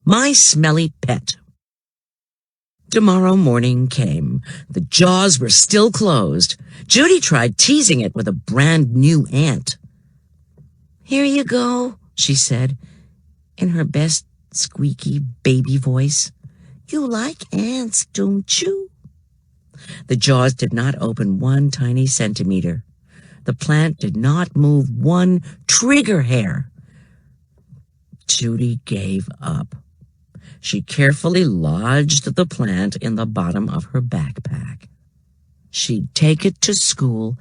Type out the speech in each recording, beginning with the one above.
My smelly pet. Tomorrow morning came. The jaws were still closed. Judy tried teasing it with a brand new ant. "Here you go," she said, in her best squeaky baby voice. "You like ants, don't you?" The jaws did not open 1 tiny centimeter. The plant did not move 1 trigger hair. Judy gave up. She carefully lodged the plant in the bottom of her backpack. She'd take it to school,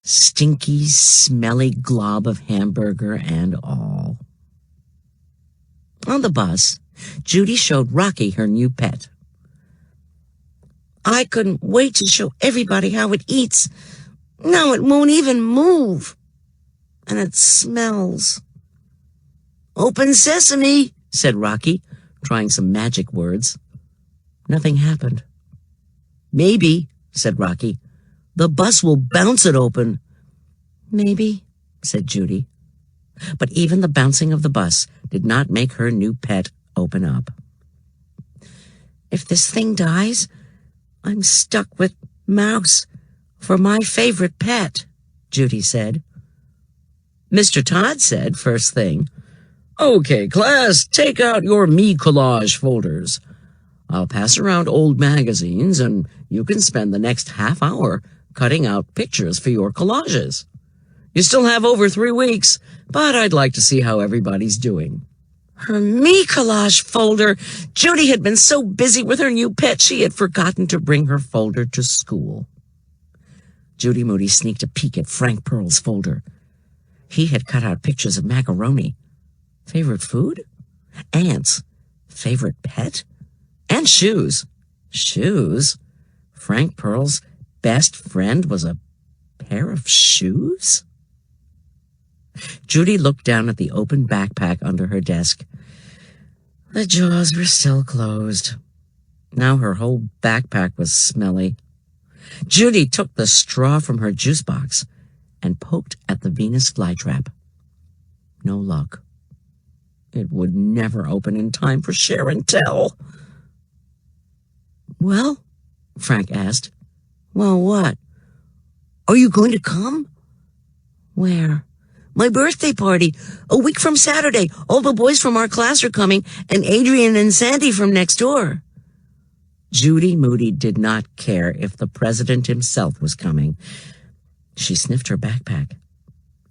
stinky, smelly glob of hamburger and all. On the bus, Judy showed Rocky her new pet. "I couldn't wait to show everybody how it eats. Now it won't even move. And it smells." "Open sesame," said Rocky, trying some magic words. Nothing happened. "Maybe," said Rocky, "the bus will bounce it open." "Maybe," said Judy. But even the bouncing of the bus did not make her new pet open up. "If this thing dies, I'm stuck with Mouse for my favorite pet," Judy said. Mr. Todd said first thing, "Okay, class, take out your me collage folders. I'll pass around old magazines and you can spend the next half hour cutting out pictures for your collages. You still have over 3 weeks, but I'd like to see how everybody's doing." Her me collage folder! Judy had been so busy with her new pet she had forgotten to bring her folder to school. Judy Moody sneaked a peek at Frank Pearl's folder. He had cut out pictures of macaroni. Favorite food? Ants. Favorite pet? And shoes. Shoes? Frank Pearl's best friend was a pair of shoes? Judy looked down at the open backpack under her desk. The jaws were still closed. Now her whole backpack was smelly. Judy took the straw from her juice box and poked at the Venus flytrap. No luck. It would never open in time for Share and Tell. "Well," Frank asked. "Well, what? Are you going to come?" "Where?" "My birthday party. A week from Saturday. All the boys from our class are coming, and Adrian and Sandy from next door." Judy Moody did not care if the president himself was coming. She sniffed her backpack.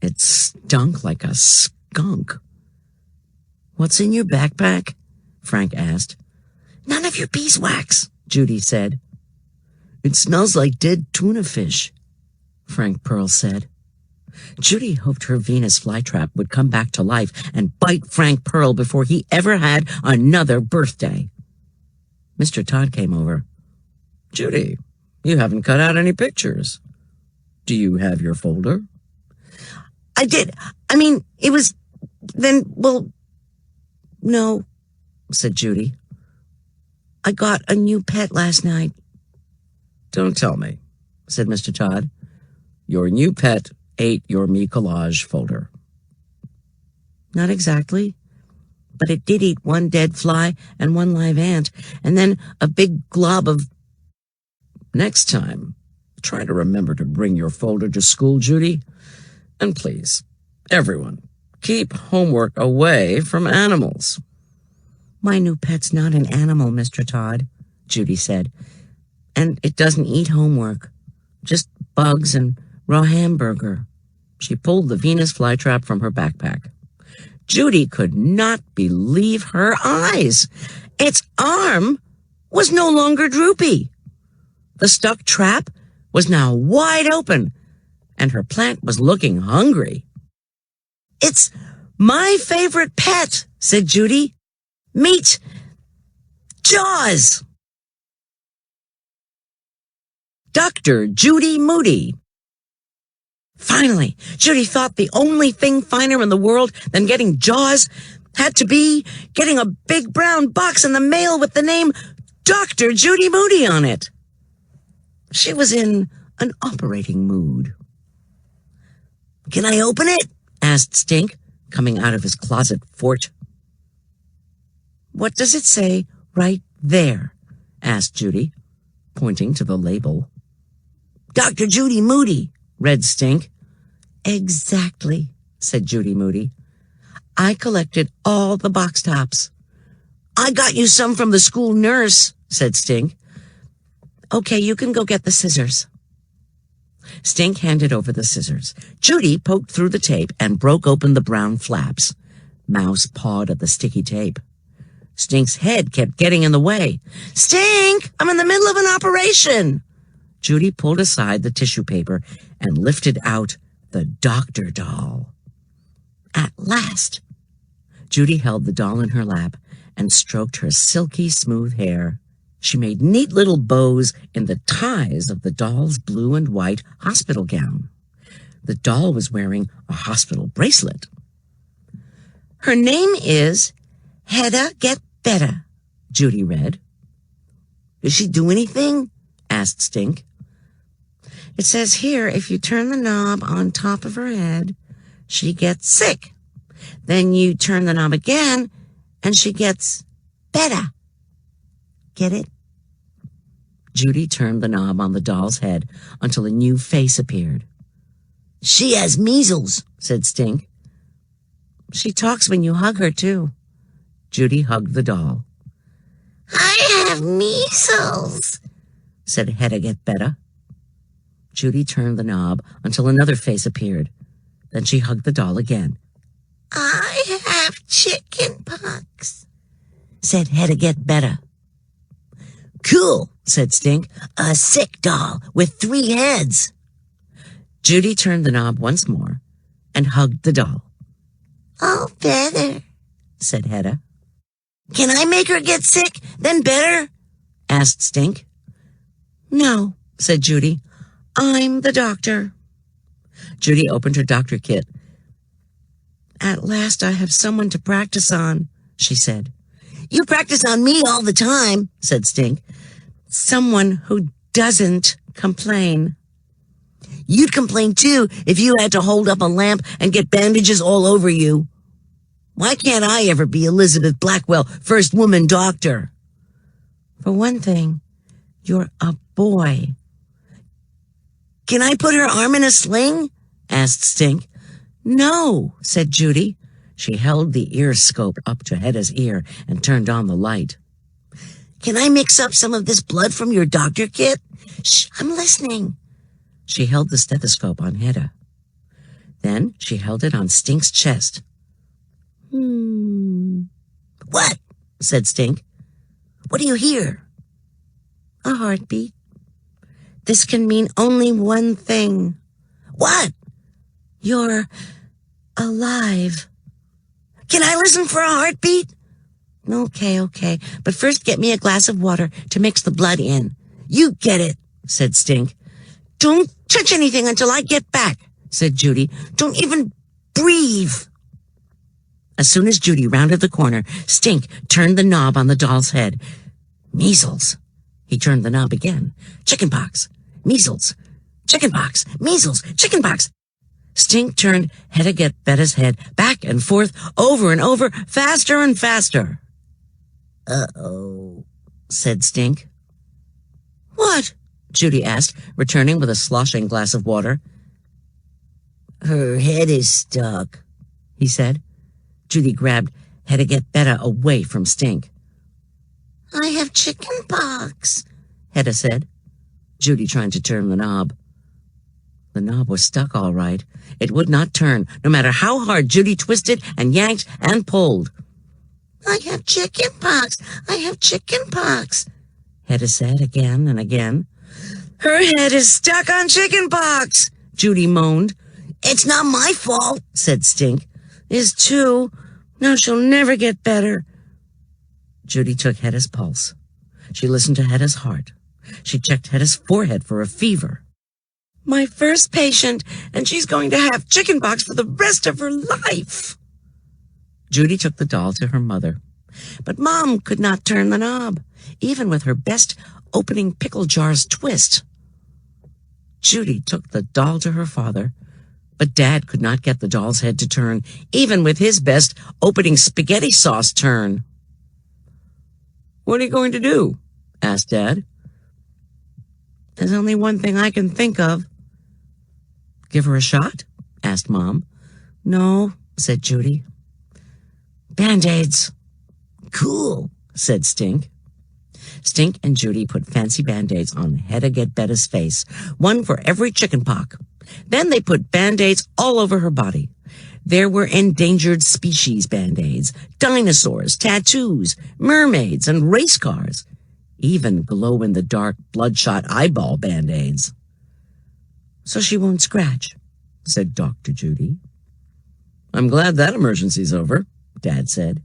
It stunk like a skunk. "What's in your backpack?" Frank asked. "None of your beeswax," Judy said. "It smells like dead tuna fish," Frank Pearl said. Judy hoped her Venus flytrap would come back to life and bite Frank Pearl before he ever had another birthday. Mr. Todd came over. "Judy, you haven't cut out any pictures. Do you have your folder?" "I did. It was... Then, well... No," said Judy. "I got a new pet last night." "Don't tell me," said Mr. Todd. "Your new pet ate your me collage folder." "Not exactly, but it did eat 1 dead fly and 1 live ant, and then a big glob of..." "Next time, try to remember to bring your folder to school, Judy. And please, everyone, keep homework away from animals." "My new pet's not an animal, Mr. Todd," Judy said. "And it doesn't eat homework. Just bugs and raw hamburger." She pulled the Venus flytrap from her backpack. Judy could not believe her eyes. Its arm was no longer droopy. The stuck trap was now wide open, and her plant was looking hungry. "It's my favorite pet," said Judy. "Meet Jaws." Dr. Judy Moody. Finally, Judy thought the only thing finer in the world than getting Jaws had to be getting a big brown box in the mail with the name Dr. Judy Moody on it. She was in an operating mood. "Can I open it?" asked Stink, coming out of his closet fort. What does it say right there? Asked Judy, pointing to the label. Dr. Judy Moody, read Stink. Exactly, said Judy Moody. I collected all the box tops. I got you some from the school nurse, said Stink. Okay, you can go get the scissors. Stink handed over the scissors. Judy poked through the tape and broke open the brown flaps. Mouse pawed at the sticky tape. Stink's head kept getting in the way. Stink, I'm in the middle of an operation. Judy pulled aside the tissue paper and lifted out the doctor doll. At last, Judy held the doll in her lap and stroked her silky smooth hair. She made neat little bows in the ties of the doll's blue and white hospital gown. The doll was wearing a hospital bracelet. Her name is Hedda Get Better, Judy read. Does she do anything? Asked Stink. It says here if you turn the knob on top of her head, she gets sick. Then you turn the knob again, and she gets better. Get it? Judy turned the knob on the doll's head until a new face appeared. She has measles, said Stink. She talks when you hug her, too. Judy hugged the doll. I have measles, said Hedda Get Better. Judy turned the knob until another face appeared. Then she hugged the doll again. I have chicken pox, said Hedda Get Better. Cool, said Stink. A sick doll with 3 heads. Judy turned the knob once more and hugged the doll. Oh, better, said Hedda. Can I make her get sick, then better? Asked Stink. No, said Judy. I'm the doctor. Judy opened her doctor kit. At last I have someone to practice on, she said. You practice on me all the time, said Stink. Someone who doesn't complain. You'd complain too if you had to hold up a lamp and get bandages all over you. Why can't I ever be Elizabeth Blackwell, first woman doctor? For one thing, you're a boy. Can I put her arm in a sling? Asked Stink. No, said Judy. She held the ear scope up to Hedda's ear and turned on the light. Can I mix up some of this blood from your doctor kit? Shh, I'm listening. She held the stethoscope on Hedda. Then she held it on Stink's chest. What? Said Stink. What do you hear? A heartbeat. This can mean only one thing. What? You're alive. Can I listen for a heartbeat? Okay. But first get me a glass of water to mix the blood in. You get it, said Stink. Don't touch anything until I get back, said Judy. Don't even breathe. As soon as Judy rounded the corner, Stink turned the knob on the doll's head. Measles. He turned the knob again. Chickenpox. Measles. Chickenpox. Measles. Chickenpox. Stink turned Hedda Get Better's head back and forth, over and over, faster and faster. Uh-oh, said Stink. What? Judy asked, returning with a sloshing glass of water. Her head is stuck, he said. Judy grabbed Hedda Get Better away from Stink. I have chicken pox, Hedda said. Judy trying to turn the knob. The knob was stuck all right. It would not turn, no matter how hard Judy twisted and yanked and pulled. I have chicken pox. I have chicken pox, Hedda said again and again. Her head is stuck on chicken pox, Judy moaned. It's not my fault, said Stink. Is too. Now she'll never get better. Judy took Hedda's pulse. She listened to Hedda's heart. She checked Hedda's forehead for a fever. My first patient, and she's going to have chickenpox for the rest of her life. Judy took the doll to her mother. But Mom could not turn the knob, even with her best opening pickle jars twist. Judy took the doll to her father, but Dad could not get the doll's head to turn, even with his best opening spaghetti sauce turn. What are you going to do? Asked Dad. There's only one thing I can think of. Give her a shot? Asked Mom. No, said Judy. Band-Aids. Cool, said Stink. Stink and Judy put fancy Band-Aids on Hedda-Get-Betta's face, one for every chicken pox. Then they put Band-Aids all over her body. There were endangered species Band-Aids, dinosaurs, tattoos, mermaids, and race cars. Even glow-in-the-dark bloodshot eyeball Band-Aids. So she won't scratch, said Dr. Judy. I'm glad that emergency's over, Dad said.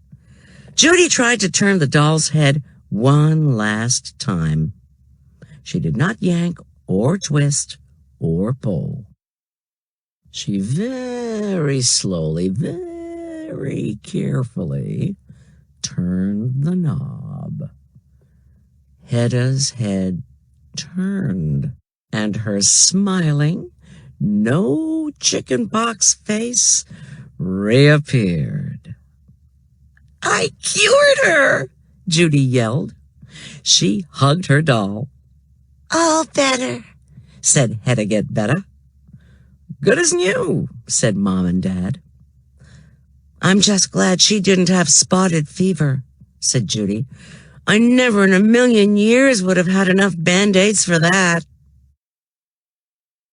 Judy tried to turn the doll's head one last time. She did not yank or twist or pull. She very slowly, very carefully turned the knob. Hedda's head turned, and her smiling, no chickenpox face reappeared. I cured her, Judy yelled. She hugged her doll. All better, said Hedda-Get-Betta. Good as new, said Mom and Dad. I'm just glad she didn't have spotted fever, said Judy. I never in a million years would have had enough Band-Aids for that.